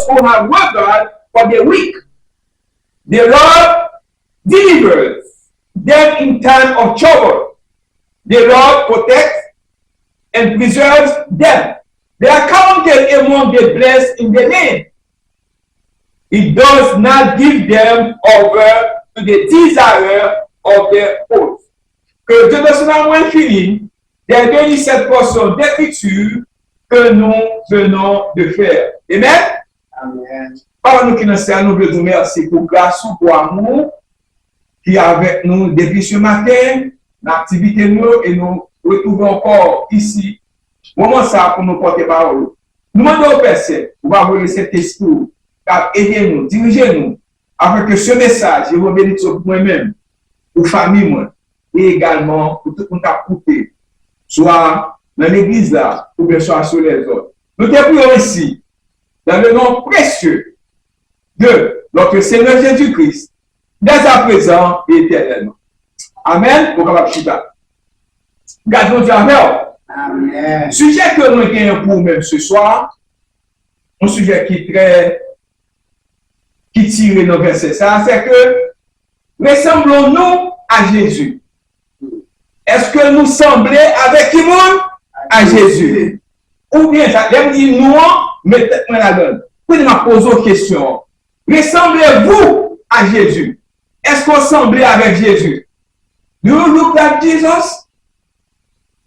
those who have regard for the weak. The Lord delivers them in time of trouble. The Lord protects and preserves them. They are counted among the blessed in the name. He does not give them over to the desire of their oath. Que Dieu dans son amour infini ait donné cette portion d'écriture que nous venons de faire. Amen? Amen. Par nous qui nous servons, nous voulons merci pour grâce ou pour amour qui est avec nous depuis ce matin, l'activité nous et nous retrouvons encore ici. Moment ça pour nous porter parole. Nous demandons au Père Saint, on va vous laisser cet esprit, aidez-nous, dirigez-nous, afin que ce message, je vous bénisse sur moi-même, pour famille, moi, et également pour tout le monde qui a coupé, soit dans l'église là, ou bien soit sur les autres. Nous te prions ici, dans le nom précieux de notre Seigneur Jésus-Christ, dès à présent et éternellement. Amen. Pour capable chita. Gardons Dieu avec. Amen. Sujet que nous avons pour même ce soir, un sujet qui tire nos versets, ça, c'est que ressemblons-nous à Jésus. Est-ce que nous semblons avec qui monde? À Jésus. Ou bien, ça veut dire nous, mais peut-être la donne. Puis je me pose une question. Ressemblez-vous à Jésus? Est-ce qu'on semble avec Jésus? Do you look like Jesus?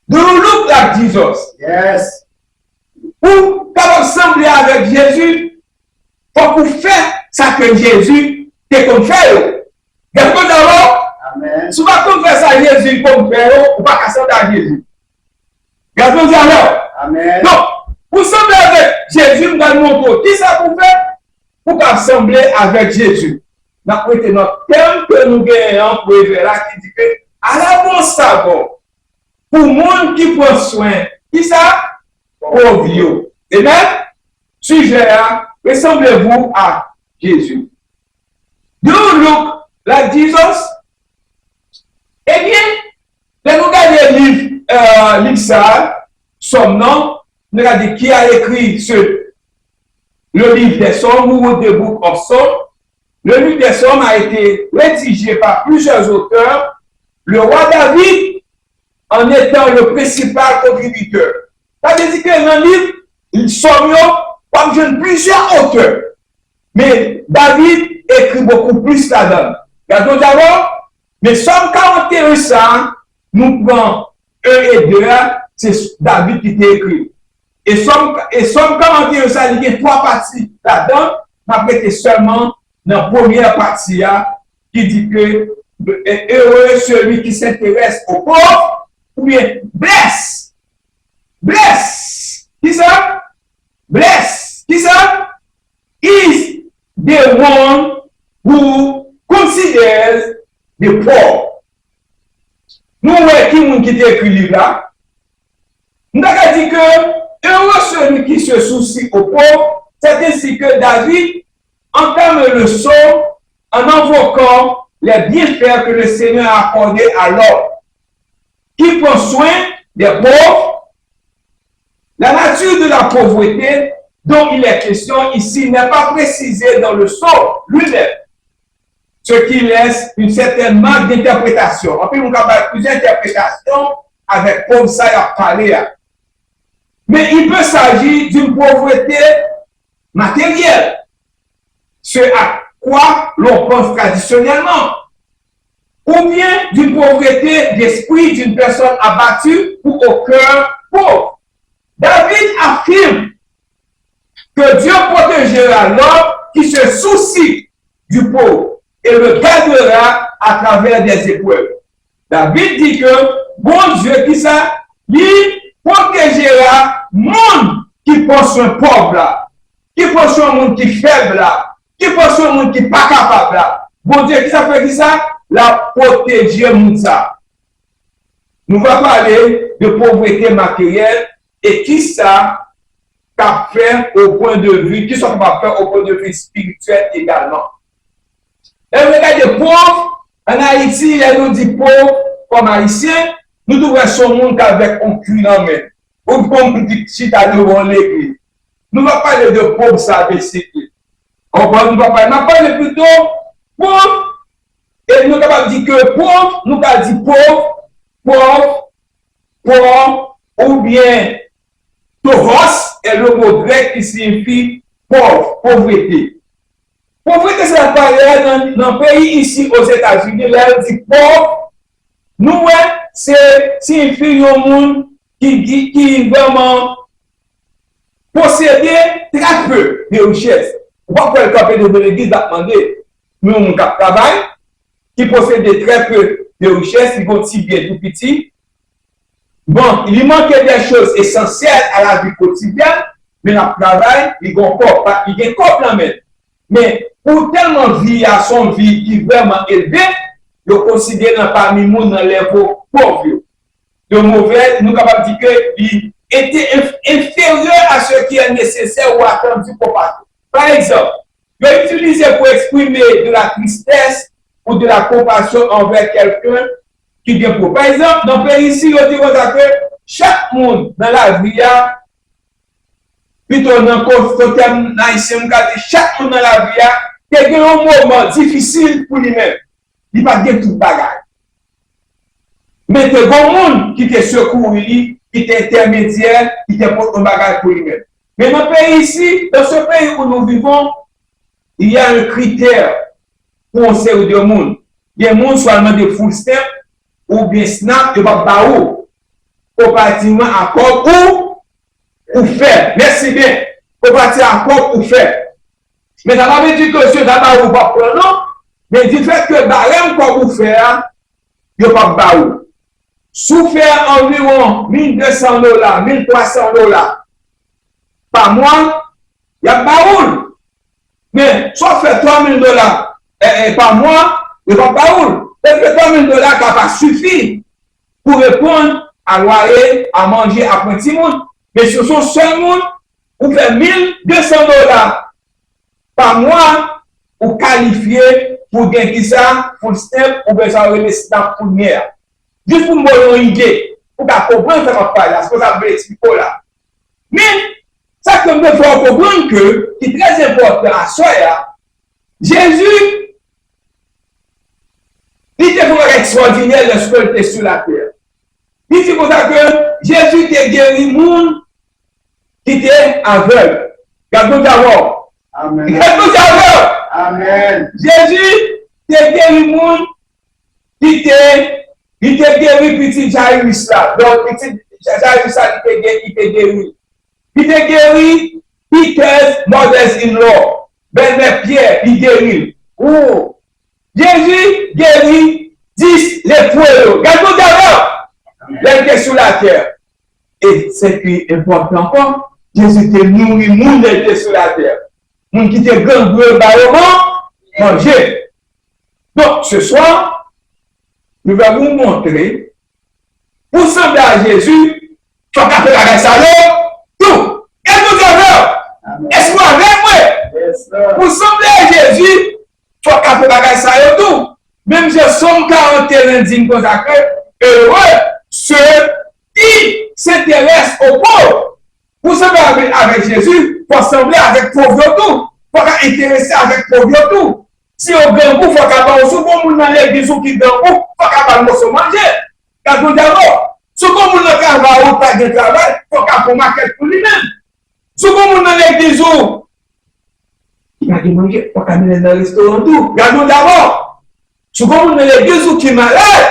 Do you look like Jesus? Yes. Ou quand on semble avec Jésus, faut pour faire ça que Jésus te comme fait. D'accord d'abord? Amen. Si vous ne faites ça à Jésus comme fait, ou pas qu'à à Jésus. Gardons d'abord. Amen. Donc, pour sembler avec Jésus, nous allons montrer qui ça pour faire? Pour assembler avec Jésus. Nous avons prêté notre thème que nous gagnons pour là qui dit que, à la bon savon, pour le monde qui prend soin, qui ça? Pour vieux. Amen? Sujet, ressemblez-vous à Jésus. Do you look like Jesus? Eh bien, nous regardons le livre ça, son nom, nous regardons qui a écrit le livre des Psaumes ou The Book of Psalms. Le livre des Psaumes a été rédigé par plusieurs auteurs. Le roi David en étant le principal contributeur. Ça veut dire que dans le livre, ils sont comme je plusieurs auteurs. Mais David écrit beaucoup plus là-dedans. Regardons d'abord, mais Somme 41, ça, nous prenons 1 et 2, c'est David qui t'a écrit. Et Somme 41, ça, il y a 3 parties là-dedans. On a prêté seulement dans la première partie qui dit que heureux celui qui s'intéresse aux pauvres, ou bien bless. Bless. Qui ça? Bless. Qui ça? Is the one who considers the poor. Nous voyons qui t'a écrit le livre là. Nous avons dit que heureux celui qui se soucie aux pauvres, c'est ainsi que David entame le psaume en invoquant les bienfaits que le Seigneur a accordés à l'homme qui prend soin des pauvres. La nature de la pauvreté dont il est question ici n'est pas précisée dans le psaume lui-même, ce qui laisse une certaine marge d'interprétation. En plus, on a plusieurs interprétations avec pauvre ça à parler. Mais il peut s'agir d'une pauvreté matérielle, ce à quoi l'on pense traditionnellement, ou bien d'une pauvreté d'esprit d'une personne abattue ou au cœur pauvre. David affirme que Dieu protégera l'homme qui se soucie du pauvre et le gardera à travers des épreuves. David dit que bon Dieu qui ça, il protégera monde qui prend soin pauvre là, qui prend soin monde qui faible là, qui prend soin monde qui pas capable là. Bon Dieu qui ça fait ça, la protéger monde ça. Nous allons parler de pauvreté matérielle et qui ça qu'a fait au point de vue, qui sont capables de faire au point de vue spirituel également. Et regardez les pauvres, en Haïti, il nous dit pauvres comme haïtiens, nous devons son monde avec un cul dans la main. Ou comme dit si tu as devant l'église. Nous allons parler de pauvres, ça, c'est On va parler plutôt pauvre, et nous sommes capables de dire que pauvre, nous avons dit pauvre, ou bien toros est le mot grec qui signifie pauvre, pauvreté. Pauvreté, c'est la parole dans le pays ici aux États-Unis, là, on dit pauvre. Nous, c'est signifie un monde qui vraiment possédait très peu de richesses. On va faire le capé de l'église à demander, nous, on travaille, qui possédait très peu de richesses, qui vont si bien tout petit. Bon, il manquait des choses essentielles à la vie quotidienne, mais dans le travail, il y a un corps dans le mais pour tellement vivre à son vie qui est vraiment élevée, il considère parmi nous dans les pauvres. De mauvais, nous sommes capables de dire qu'il était inférieur à ce qui est nécessaire ou attendu pour partir. Par exemple, il est utilisé pour exprimer de la tristesse ou de la compassion envers quelqu'un qui vient pour. Par exemple, dans le pays ici, on dit que chaque monde dans la vie, plutôt dans le terme haïtien, chaque monde dans la vie, il y a un moment difficile pour lui-même. Il va dire tout bagage. Mais il y a un monde qui te secouru, qui est intermédiaire, qui te porte un bagage pour lui-même. Mais dans le pays ici, dans ce pays où nous vivons, il y a un critère pour un série de monde. Il y a un monde seulement de full step ou bien snap, il va pas où. Comparativement à quoi ou faire. Merci bien. Comparativement à quoi ou faire. Mais ça va dire que ce d'abord ou pas prendre, non? Mais du fait que barème quoi ou faire, il n'y a pas de baou. Sous faire environ $1,200, $1,300 par mois, il y a baoul. Mais soit fait $3,000 par mois, il n'y a pas de baoul. Parce que $3,000 ça va suffire pour répondre à loyer, à manger, à petit monde. Mais ce sont seuls monde où fait $1,200 par mois ou qualifié pour gagner ça, full step, ou bien ça aurait snap première. Juste pour me donner une idée, pour comprendre ce qu'on va faire là, ce que ça veut expliquer là. Mais, ça que me faut comprendre que, qui est très important à soi, Jésus, il était vraiment extraordinaire lorsqu'il était sur la terre. Il dit pour ça que Jésus était guéri le monde qui était aveugle. Regardons d'abord. Amen. Regardons d'abord. Amen. Jésus était guéri le monde qui était guéri petit Jairus là. Donc, petit Jairus là, il était guéri. Il était guéri Peter's mother-in-law. Ben Pierre, il guérit. Oh! Jésus guérit 10 lépreux. Regardons d'abord. Il était sur la terre. Et c'est qui est important encore, Jésus était nourri, le monde était sur la terre. Le monde qui était gangreux, manger. Donc, ce soir, nous allons vous montrer, pour sembler à Jésus, il faut faire la salon, tout. Regardons d'abord. Est-ce que vous avez moi? Pour sembler à Jésus, il faut faire la salon, tout. Même si Somme 41 dit comme ça que heureux ceux qui s'intéressent aux pauvres. Pour sembler avec Jésus, il faut sembler avec pauvres tout. Il faut intéresser avec pauvres tout. Si on gagne il faut qu'à si on dans l'église qui gagne il faut qu'à manger. Quand on d'abord, si on dans le travail ou pas de travail, il faut qu'à marquer pour lui-même. Si on dans l'église il va manger, il faut qu'à aller dans le restaurant tout. Regardons d'abord. Si on dans l'église qui est malade,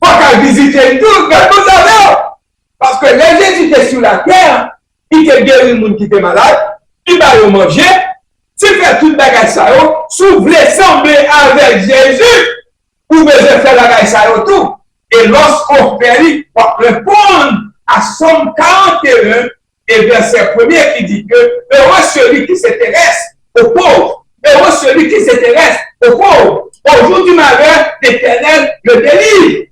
il faut qu'à visiter tout. Regardons d'abord. Parce que les Jésus étaient sur la terre, il était guéri le monde qui était malade, il va le manger. Si vous faites tout le bagage, si vous voulez sembler avec Jésus, vous devez faire la bagage tout. Et lorsqu'on fait, on répond à Somme 41 et verset 1er qui dit que heureux celui qui s'intéresse aux pauvres, heureux celui qui s'intéresse aux pauvres. Au jour du malheur, l'Éternel le délivre.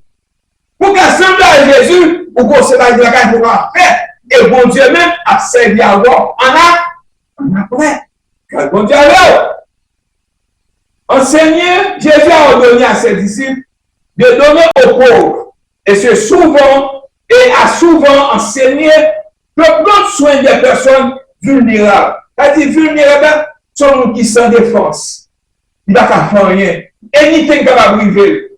Pour qu'assembler à Jésus, vous concevez la bagage pour faire, et bon Dieu même a servi à vous en après. Bon Dieu alors, enseigner, Jésus a ordonné à ses disciples de donner aux pauvres. Et c'est souvent, et a souvent enseigné de prendre soin des personnes vulnérables. C'est-à-dire vulnérables, son monde qui sans défense. Il va pas faire rien. Anything capable de briser.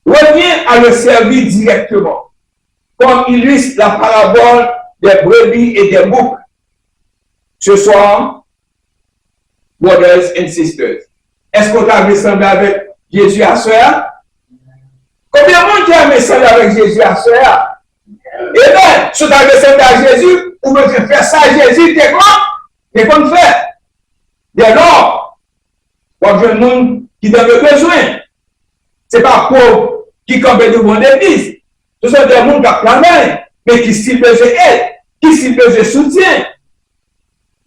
Reviens à le servir directement. Comme illustre la parabole des brebis et des boucs. Ce soir, brothers and sisters, est-ce qu'on t'a descendu avec Jésus à soi? Combien de monde qui a descendu avec Jésus à soi? Eh bien, si tu as descendu à Jésus, ou bien tu fais ça à Jésus, t'es quoi? T'es comme fait. Dès lors, pour jeune monde qui donne besoin, ce n'est pas pauvre qui campe devant l'église. Ce sont des gens qui ont plein main, mais qui s'il besoin aide, qui s'il besoin soutien.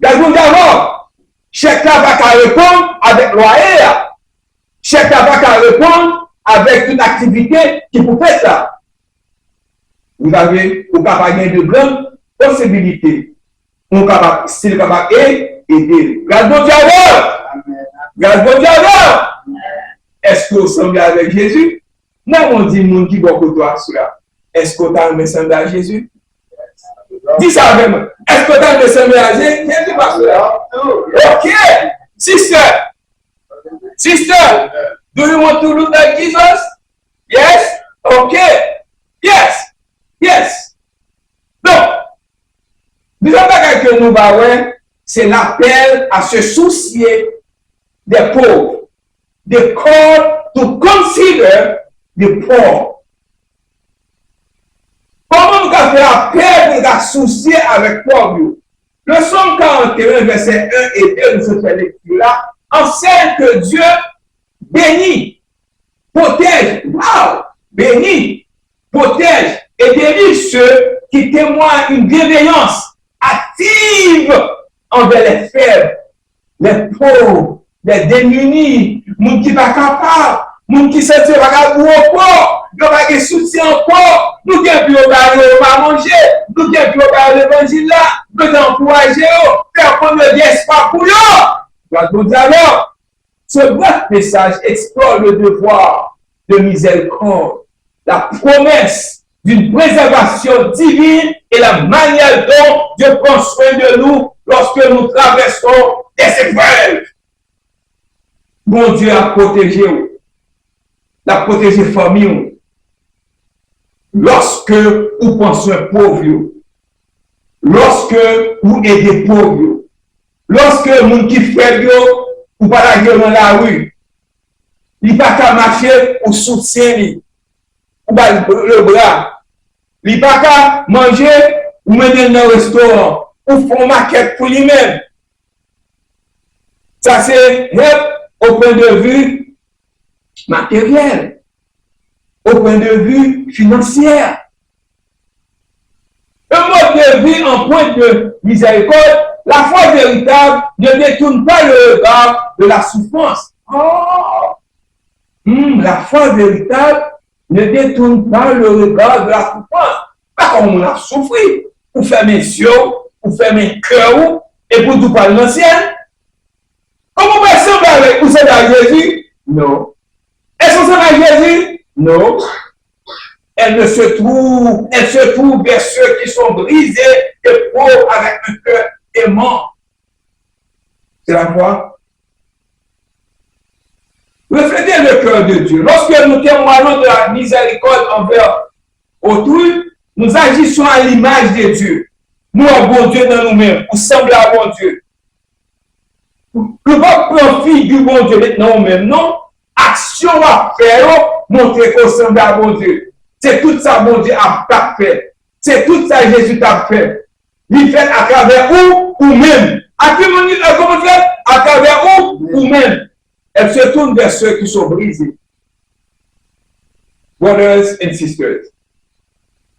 Regardons d'abord, chacun va répondre avec loyer. Chacun va répondre avec toute activité qui peut faire ça. Vous avez, vous avez gagné de grandes possibilités. Vous capable, s'il est capable aider. Regardons d'abord. Regardons d'abord. Est-ce que vous semblez avec Jésus? Non, on dit, monde qui doit côtoyer cela. Est-ce que tu as un semblé à Jésus? Dis ça avec moi. Est-ce que tu as un semblé à Jésus? Ok. Sister, do you want to look like Jesus? Yes? Okay. Yes. Donc, deuxième bagage que nous avons, c'est l'appel à se soucier des pauvres. The call to consider the poor. Comment nous avons fait l'appel de se soucier avec les pauvres? Le Somme 41, verset 1 et 2 de cette lecture-là enseigne que Dieu bénit, protège, bénit, protège et délivre ceux qui témoignent une bienveillance active envers les faibles, les pauvres, les démunis, les gens qui ne sont pas capables, les gens qui se sentent pas capables, nous avons des soutien encore, nous avons pu à manger, nous avons pu l'évangile là, nous avons encouragé, faire prendre le espoir pour eux. Alors, ce bref message explore le devoir de miséricorde, la promesse d'une préservation divine et la manière dont Dieu prend soin de nous lorsque nous traversons des épreuves. Mon Dieu a protégé vous, a protégé la famille. Lorsque vous pensez aux pauvres, lorsque vous aidez les pauvres, lorsque vous qui faites, vous parlez dans la rue, il n'y a pas qu'à marcher ou soutien, ou le bras, il n'y a pas qu'à manger ou mener dans le restaurant, ou faire une maquette pour lui-même. Ça c'est au point de vue matériel, au point de vue financier. Un mode de vie en point de miséricorde, la foi véritable ne détourne pas le regard de la souffrance. La foi véritable ne détourne pas le regard de la souffrance. Pas comme on a souffert, pour faire mes yeux, pour faire mes cœurs, et pour tout parler l'ancien. Comment on peut sembler avec vous, c'est à Jésus? Non. Est-ce que c'est à Jésus? Non. Elle se trouve vers ceux qui sont brisés et pauvres avec un cœur aimant. C'est la foi. Reflétez le cœur de Dieu. Lorsque nous témoignons de la miséricorde envers autrui, nous agissons à l'image de Dieu. Nous avons bon Dieu dans nous-mêmes, nous semblons à bon Dieu. Le pas profit du bon Dieu maintenant nous-mêmes, non. Action à faire, montrer qu'on semble à bon Dieu. C'est tout ça bon Dieu a fait. C'est tout ça Jésus a fait. Il fait à travers ou même. À comment dire? À travers ou même. Elle se tourne vers ceux qui sont brisés. Brothers and sisters,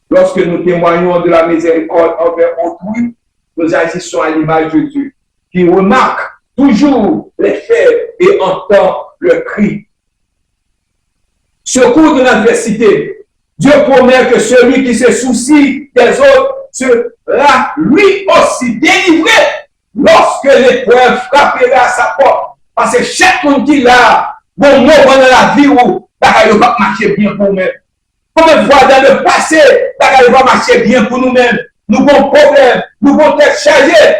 lorsque nous témoignons de la miséricorde envers autrui, nous agissons à l'image de Dieu, qui remarque toujours les faits et entend le cri. Secours de l'adversité. Dieu promet que celui qui se soucie des autres sera lui aussi délivré lorsque l'épreuve frappera à sa porte. Parce que chaque monde qui l'a, bon mot dans la vie où il va marcher bien pour nous-mêmes. Combien de fois dans le passé, il va marcher bien pour nous-mêmes. Nous avons problème, nous avons tête chargée.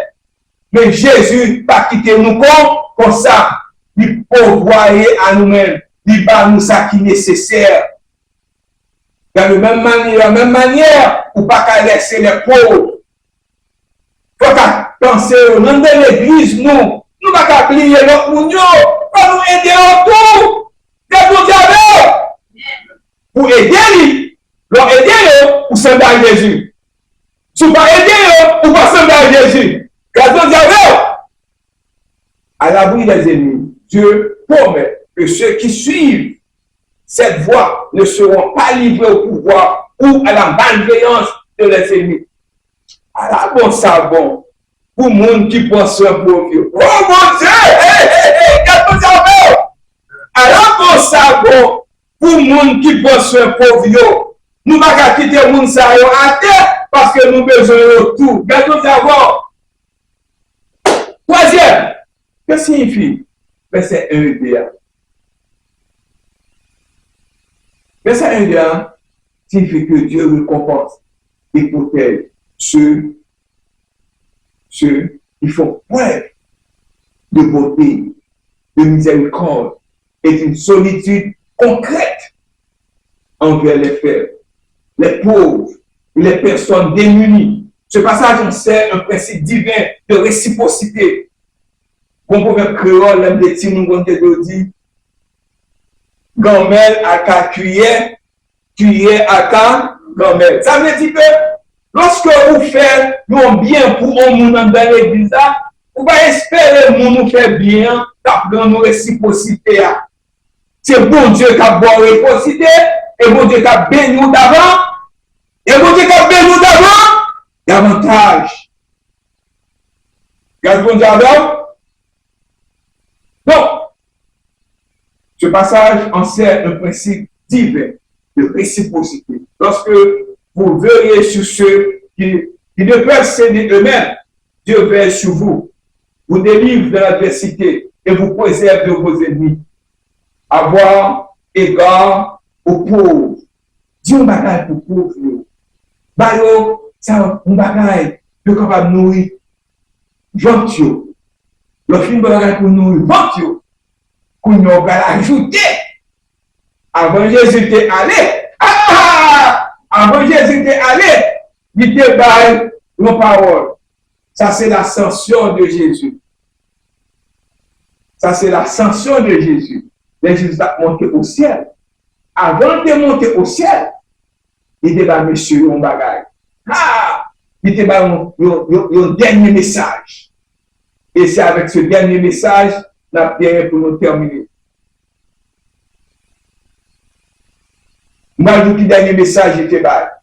Mais Jésus pas quitté nous comme ça. Il pourvoyer à nous-mêmes. Il va nous ça qui est nécessaire. De la même manière, ou pas qu'à laisser les pauvres. Faut qu'à penser au nom de l'église, nous pas qu'à plier l'autre monde, pas nous aider en tout. Pour aider, leur aider pour sembler à Jésus. Si vous ne pas aider, pour pas sembler à Jésus. À l'abri des ennemis, Dieu promet que ceux qui suivent cette voie ne seront pas livrés au pouvoir ou à la malveillance de leurs ennemis. À la bon savon, pour le monde qui pense sur un pauvre. Oh mon Dieu! À la bon savon, pour le monde qui pense sur un pauvre. Nous ne pouvons pas quitter le monde à terre parce que nous avons besoin de tout. Gardons savoir. Troisième, que signifie verset 1 et 2? Verset 1 et 2 signifie que Dieu récompense et protège ceux qui font preuve de beauté, de miséricorde et d'une solitude concrète envers les faibles, les pauvres et les personnes démunies. Ce passage enseigne un principe divin de réciprocité. Comme proverbe créole, l'un des petits nous dit Gamel à ka cuillère, cuillère à ka gamel. Ça veut dire que lorsque vous faites un bien pour un monde dans l'église, vous va espérer que nous fait bien, dans nos réciprocité. C'est bon Dieu qui a bonne réciprocité, et bon Dieu qui a béni nous d'avant, et bon Dieu qui a béni nous d'avant, davantage. Regarde bon Dieu d'avant. Donc, ce passage enseigne un principe divin de réciprocité. Lorsque vous veillez sur ceux qui ne peuvent s'aider eux-mêmes, Dieu veille sur vous, vous délivre de l'adversité et vous préserve de vos ennemis. Avoir égard aux pauvres. Dieu bagaille pour pauvres. Bayo, ça, un bagaille, de capable nourrir. Ventio. Le film bagaille pour nourrir. Ventio. Qu'on va ajouter. Avant Jésus était allé. Avant Jésus était allé. Il était bail nos paroles. Ça, c'est l'ascension de Jésus. Ça, c'est l'ascension de Jésus. Mais Jésus a monté au ciel. Avant de monter au ciel, il était là, monsieur, on bagaille. Il était là, un dernier message. Et c'est avec ce dernier message, la prière pour nous terminer. Moi, le dernier message était là.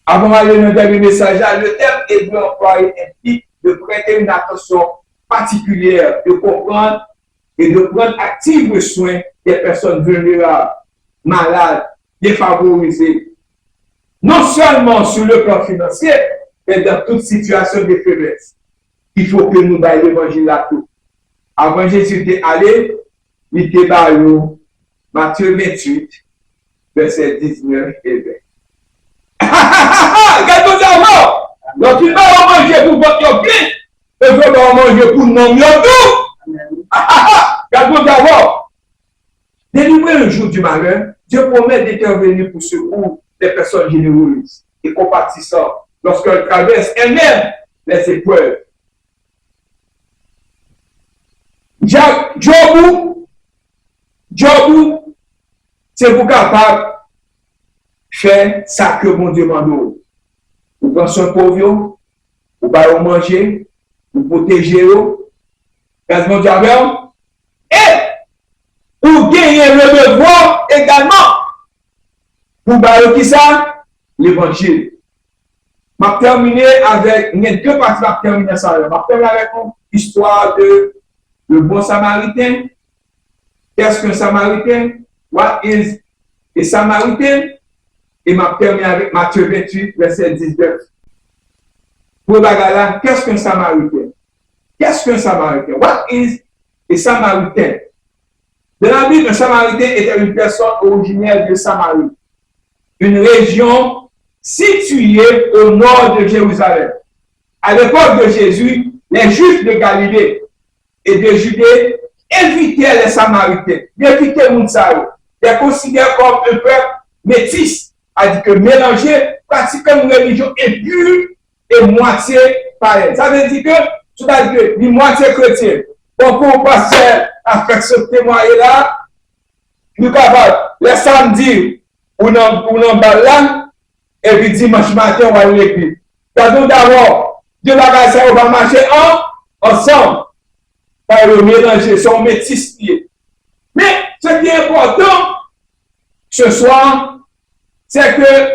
Avant d'aller dans le dernier message, le terme hébreu employé implique de prêter une attention particulière, de comprendre et de prendre actif soin des personnes vulnérables, malades, défavorisées. Non seulement sur le plan financier, mais dans toute situation de faiblesse. Il faut que nous baillons l'évangile à tout. Avant Jésus était allé, il était baillé Matthieu 28, verset 19 et 20. Regardez ça, donc il va manger pour votre bien, et il va manger pour non mieux tout. Regardez d'abord. Délivrer le jour du malheur, Dieu promet d'intervenir pour secourir les personnes généreuses et compatissantes lorsqu'elles traversent elles-mêmes les épreuves. Job, c'est pour capable de faire ça que mon Dieu demande. Vous pensez un pauvre, vous allez manger, vous protéger, vous mon Dieu et vous gagnez le devoir également pour bailler qui ça? L'évangile. Je vais terminer avec, il y a deux parties, je vais terminer ça. Je vais terminer avec l'histoire de le bon samaritain. Qu'est-ce qu'un samaritain? What is a Samaritan? Et je vais terminer avec Matthieu 28, verset 19. Pour la qu'est-ce qu'un samaritain? Qu'est-ce qu'un samaritain? What is a Samaritan? Dans la Bible, un samaritain était une personne originaire de Samarie, une région situé au nord de Jérusalem. À l'époque de Jésus, les Juifs de Galilée et de Judée invitaient les Samaritains, invitaient Mounsaï, les considèrent comme un peuple métis, c'est-à-dire que mélangé, pratiquant une religion impure et moitié païenne. Ça veut dire que, c'est-à-dire que, une moitié chrétienne. Donc, pour passer à faire ce témoignage-là, nous capables, les samedis, on en balade, et puis dimanche matin, on va à l'église. D'abord, Dieu va ça, on va marcher ensemble. Par le mélanger, son métis lié. Mais ce qui est important ce soir, c'est que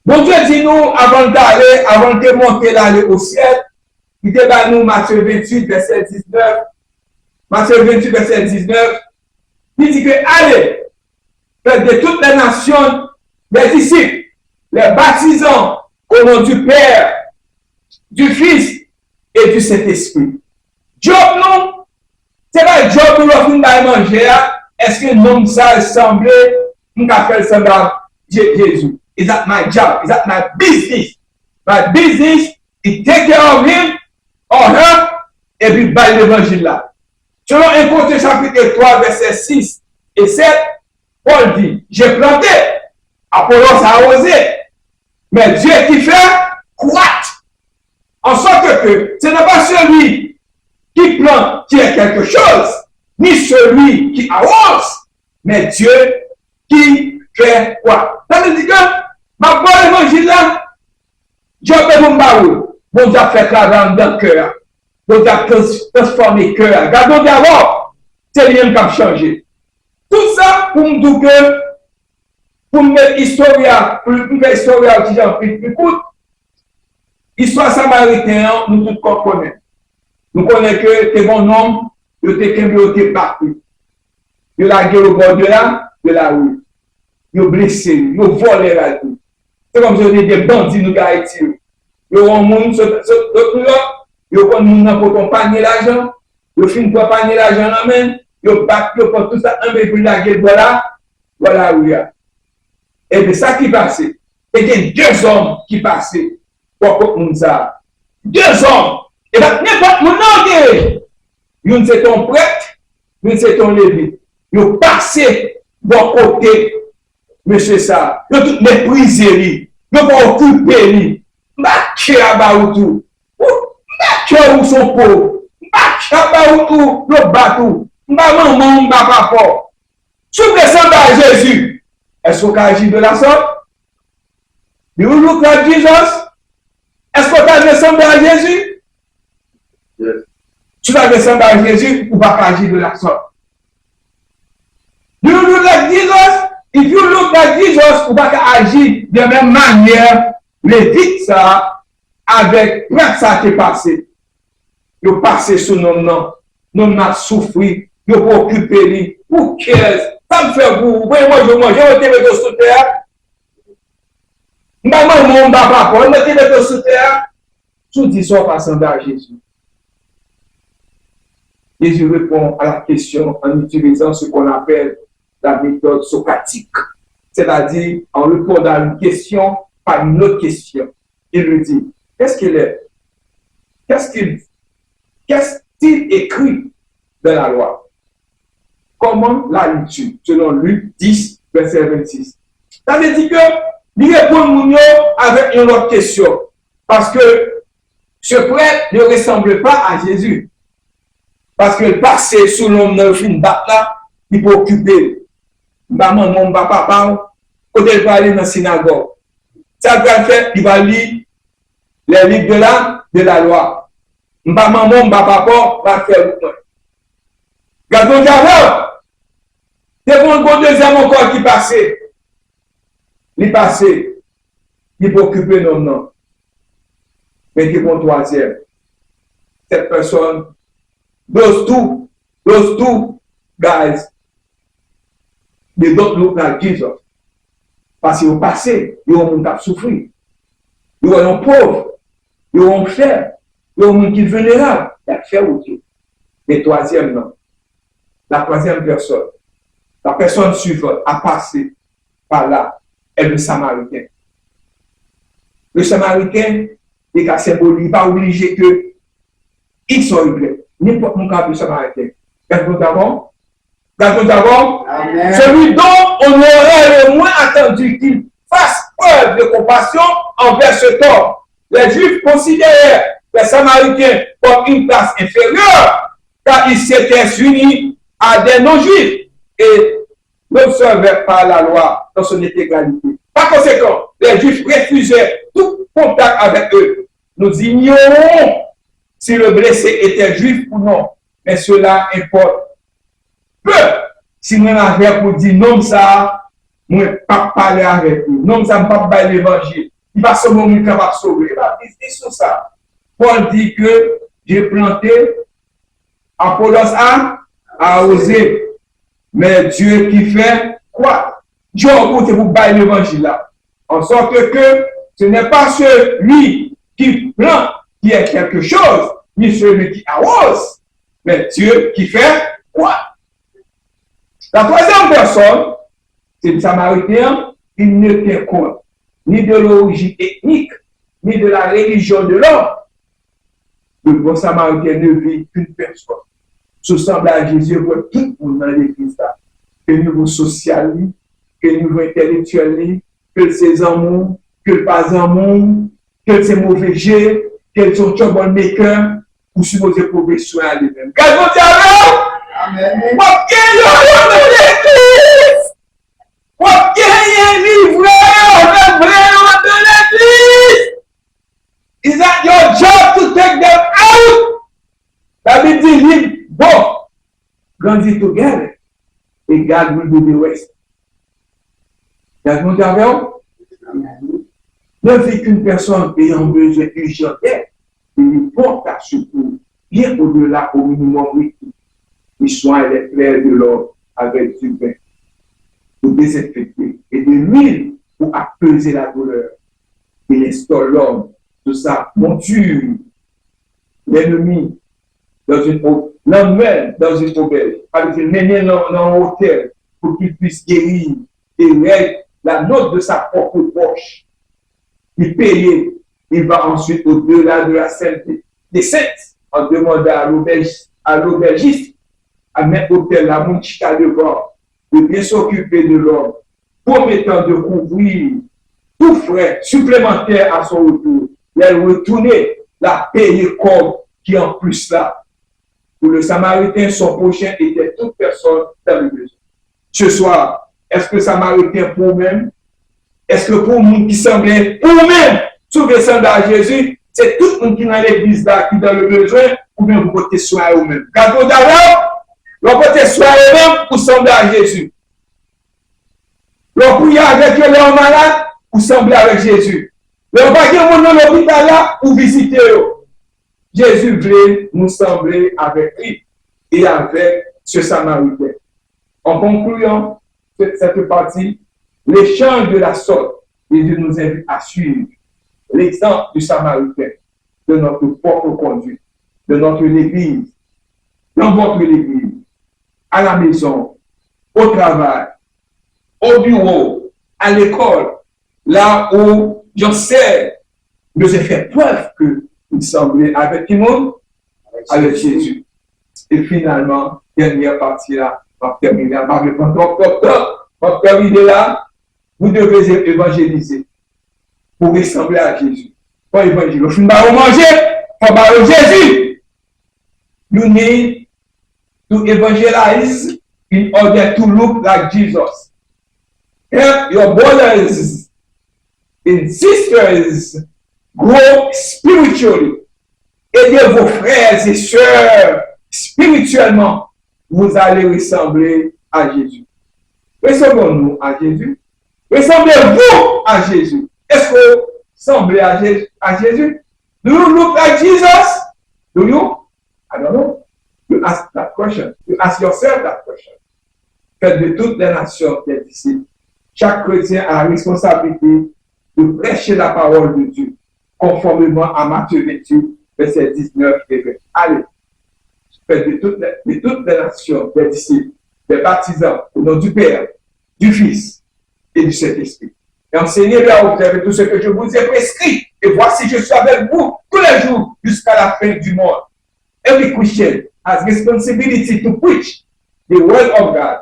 bon Dieu dit nous, avant de monter d'aller au ciel, il dit à nous Matthieu 28, verset 19. Matthieu 28, verset 19. Il dit que allez, faites de toutes les nations des disciples, les baptisant au nom du Père, du Fils et du Saint-Esprit. Job, non, c'est pas Job pour l'offrir de manger. Est-ce que l'homme ça semblait, nous avons fait sembler Jésus? Is that my job? Is that my business? My business is take care of him or her et puis bailler l'évangile là. Selon 1 Corinthiens chapitre 3, verset 6 et 7, Paul dit, j'ai planté, Apollos a arrosé, mais Dieu qui fait croître. En sorte que ce n'est pas celui qui plante qui est quelque chose, ni celui qui arrose, mais Dieu qui fait quoi? Ça veut dire que, ma bonne évangile là, Dieu peut vous m'baoui. Bon Dieu a fait travail dans le cœur. Bon Dieu a transformé le cœur. Regardons d'abord, c'est lui qui a changé. Tout ça pour me dire que, pour me mettre l'histoire, pour me mettre l'histoire qui j'en prie plus court, l'histoire samaritaine, nous tous connaissons. Nous connaissons que tes bons hommes, ils étaient partout. Ils ont lagué au bord de la rue. Ils ont blessé, ils ont volé la rue. C'est comme si on était des bandits nous Haïti. Ils ont monde ils ont monde pour ton panier l'argent, ils ont fini pour panier l'argent en main, ils ont battu pour tout ça, un peu plus lagué voilà où il y a. Et puis ça qui passait, il y a deux hommes qui passaient pour ça. Deux hommes. Et bien, n'importe mon nom, ils c'est ton prêtre, ils c'est ton lévite. Ils passent bon côté, monsieur ça. Ils ont tout méprisé, ils ont pas occupé, ils ont marché à Baoutou. Ils ont son pauvre. Ils ont marché à Baoutou, ils ont battu. Ils ont maman, ils ont papa. Si vous descendez à Jésus, est-ce qu'on agit de la sorte? Do you look like Jesus? Est-ce qu'on t'a descendu à Jésus? Yes. Tu vas descendre à Jésus ou pas agir de la sorte? Do you look like Jesus? If you look like Jesus, ou pas agir de la même manière, les dites ça avec prêtre ça qui est passé. Vous passez sous nos noms, nous avons souffert, vous avez occupé, pour qu'est-ce? Ça me fait vous, moi je mange, je vais te sous terre. Maman, mon papa, on va te mettre sous terre. Tout dit ça passant à Jésus. Jésus répond à la question en utilisant ce qu'on appelle la méthode socratique. C'est-à-dire en répondant à une question par une autre question. Il lui dit, qu'est-ce qu'il est? Qu'est-ce qu'il écrit dans la loi? Comment la lis-tu? Selon Luc 10, verset 26. Ça veut dire que il répond avec une autre question. Parce que ce prêtre ne ressemble pas à Jésus. Parce que le passé sous l'homme de film là, il peut occuper. Maman, mon papa, quand il va aller dans la synagogue. Ça va faire, il va lire les livres de la loi. Maman, mon papa, va faire le point. Gardons d'abord. C'est pour le deuxième encore qui passait. Il passait. Il peut occuper nos noms. Mais qui pour le troisième. Cette personne, those two guys, they don't look like Jesus. Parce qu'ils ont passé, ils ont souffert. Ils ont pauvres, ils ont cher, ils ont qui vulnérable. Il a fait autre. Mais troisième, non. La troisième personne, la personne suivante a passé par là, elle est le Samaritain. Le Samaritain, il est symbolique, il n'est pas obligé que X ou Y. N'importe mon cas de Samaritain. Qu'est-ce que nous avons? Amen. Celui dont on aurait le moins attendu qu'il fasse preuve de compassion envers cet homme. Les Juifs considéraient les Samaritains comme une classe inférieure, car ils s'étaient unis à des non-Juifs et n'observaient pas la loi dans son intégralité. Par conséquent, les Juifs refusaient tout contact avec eux. Nous ignorons si le blessé était juif ou non, mais cela importe peu. Si nous avons pour dire non, ça, nous ne pas parler avec lui. Non, ça ne pas parler l'évangile. Il va sauver mon cas, va sauver. Il va dire sur ça. Paul dit que j'ai planté, Apollos a arrosé. Mais Dieu qui fait quoi? Dieu a compté pour bailler l'évangile là. En sorte que ce n'est pas celui qui plante qui est quelque chose, ni celui qui arrose, mais Dieu qui fait quoi? La troisième personne, c'est le Samaritain, il ne tient compte ni de l'origine ethnique, ni de la religion de l'homme. Le bon Samaritain ne vit qu'une personne. Se semble à Jésus pour tout le monde dans l'église là. Que le niveau social, que le niveau intellectuel, que ses amours, que le pas amour, que ses mauvais jets, que son trouble maker, ou supposé trouver soin à lui-même. Gardons Amen. What can you livre de l'église? Is that your job to take them out? La Bible dit, bon, grandis together, et God will do the rest. Nous avons ne vit qu'une personne ayant besoin urgent d'aide, il porte à secours, bien au-delà au minimum requis. Il soigne les plaies de l'homme avec du pain pour désinfecter et de l'huile pour apaiser la douleur. Il instaure l'homme de sa monture, l'ennemi dans une l'emmène dans une auberge, avec une mener dans un hôtel pour qu'il puisse guérir et règle la note de sa propre poche. Il paye, il va ensuite au-delà de la sainteté des saintes en demandant à l'aubergiste à mettre hôtel la monchita devant, de bien s'occuper de l'homme, promettant de couvrir tout frais supplémentaire à son retour, les retourner, la payer comme qui en plus là. Pour le Samaritain, son prochain était toute personne dans le besoin. Ce soir, est-ce que Samaritain pour même? Est-ce que pour nous qui semblait pour même sauver à Jésus, c'est tout le monde qui est dans l'église là, qui est dans le besoin, ou bien vous portez soin à vous-même? Gardons d'abord, vous portez soin à vous-même pour sembler à Jésus. Vous priez avec les malades pour sembler avec Jésus. Vous pas dans l'hôpital là pour visiter eux. Jésus voulait nous sembler avec lui et avec ce Samaritain. En concluant cette partie, l'échange de la sorte, Jésus nous invite à suivre l'exemple du Samaritain, de notre propre conduite, de notre église, dans votre église, à la maison, au travail, au bureau, à l'école, là où je sais, nous ai fait preuve que nous semblons avec tout le monde, avec Jésus. Et finalement, dernière partie là, on va terminer là, vous devez évangéliser pour ressembler à Jésus. Pas évangéliser, il faut manger, il faut manger Jésus. You need to evangelize in order to look like Jesus. Help your brothers and sisters grow spiritually. Aidez vos frères et sœurs spirituellement. Vous allez ressembler à Jésus. Ressemblons-nous à Jésus. Ressemblez-vous à Jésus. Est-ce que vous semblez à Jésus? Do you look like Jesus? Do you? I don't know. You ask that question. You ask yourself that question. Faites de toutes les nations des disciples. Chaque chrétien a la responsabilité de prêcher la parole de Dieu, conformément à Matthieu 28, verset 19 et 20. Allez, faites de toutes les nations des disciples, des baptisants, au nom du Père, du Fils et du Saint-Esprit. et enseignez-le à observer tout ce que je vous ai prescrit. Et voici, je suis avec vous tous les jours jusqu'à la fin du monde. Every Christian has responsibility to preach the word of God.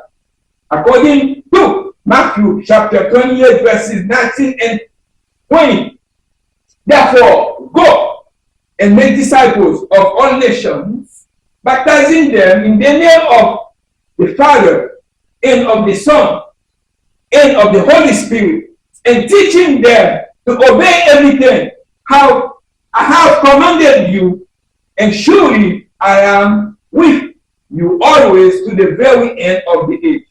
According to Matthew chapter 28, verses 19 and 20. Therefore, go and make disciples of all nations, baptizing them in the name of the Father, and of the Son, and of the Holy Spirit, and teaching them to obey everything how I have commanded you, and surely I am with you always to the very end of the age.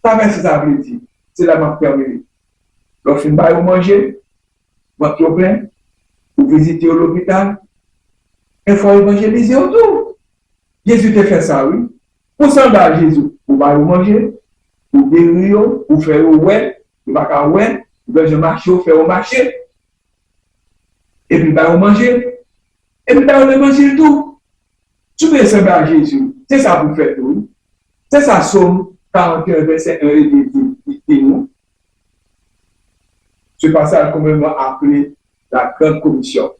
Ta responsabilité, c'est la m'a permis. Lorsque vous allez manger, votre plein, vous visitez l'hôpital, il faut évangéliser autour. Jésus te fait ça, oui. Pour ça, Jésus, vous allez manger, vous guérir, vous faire ouais, vous pas ouais, vous allez marcher, vous faire marcher. Et puis, vous allez manger. Et puis, vous allez manger tout. Tu veux ressembler à Jésus. C'est ça que vous faites, oui. C'est ça, Somme 41, verset 1 et 2. Ce passage communément appelé la Grande Commission.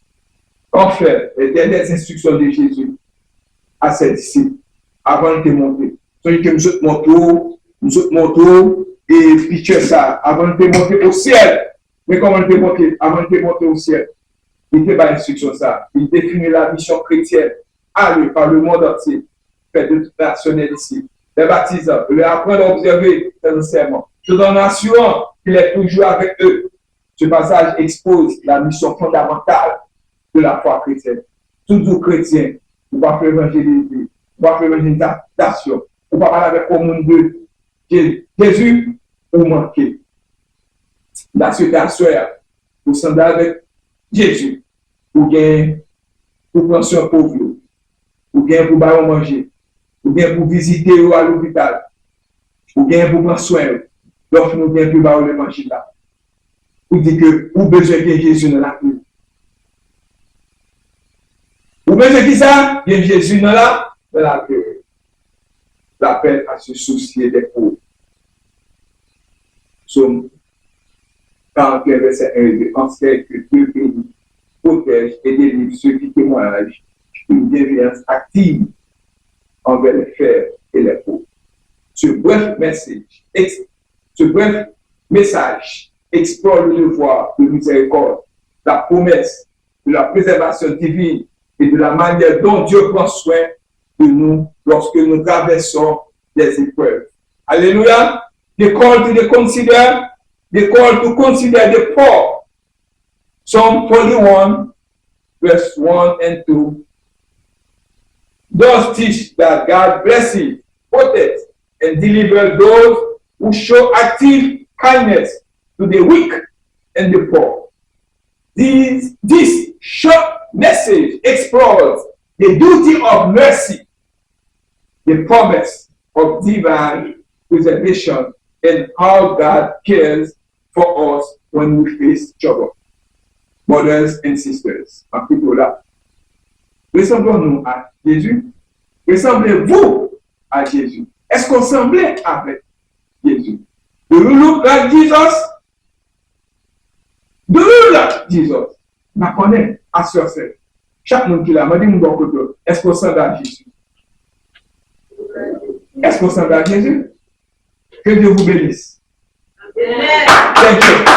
En fait, les dernières instructions de Jésus à ses disciples avant de te monter. C'est-à-dire que nous sommes montés et picture ça avant de te monter au ciel. Mais comment te monter avant de te monter au ciel? Il te bat instruction ça. Il définit la mission chrétienne. Aller par le monde entier. Faire de toute nationalité ici. Les baptisants, leur apprendre à observer les enseignements. Tout en assurant qu'il est toujours avec eux. Ce passage expose la mission fondamentale de la foi chrétienne. Toujours chrétien, on va faire évangéliser, on va faire évangélisation, on va parler avec le monde de Jésus ou manquer. La situation, pour s'entendre avec Jésus, pour gagner, pour prendre soin pauvre, pour gagner pour manger, pour gagner pour visiter à l'hôpital, pour gagner pour prendre soin, lorsque nous gagnons pour le manger là. Ou dit que ou besoin de Jésus dans la vie. Ou besoin de ça, de Jésus dans la vie. L'appel à se soucier des pauvres. Somme 41, verset 1 et 2. En ce que Dieu bénit, protège et délivre ceux qui témoignent une bienveillance active envers les frères et les pauvres. Ce bref message explore le devoir de miséricorde, la promesse de la préservation divine et de la manière dont Dieu prend soin de nous lorsque nous traversons des épreuves. Alléluia. The call to consider the poor. Psalm 41, verse 1 and 2. Does teach that God blesses, protects, and delivers those who show active kindness to the weak and the poor. This short message explores the duty of mercy, the promise of divine preservation, and how God cares for us when we face trouble. Brothers and sisters, ma people là, ressemblons-nous à Jésus? Ressemblez-vous à Jésus? Est-ce qu'on semblait avec Jésus? Do you look like Jesus? Do you like Jesus? Ma connaît à ce fait. Chaque monde qui l'a m'a dit mon bon côté. Est-ce qu'on semble à Jésus? Est-ce qu'on semble à Jésus? Que Dieu vous bénisse. Thank you.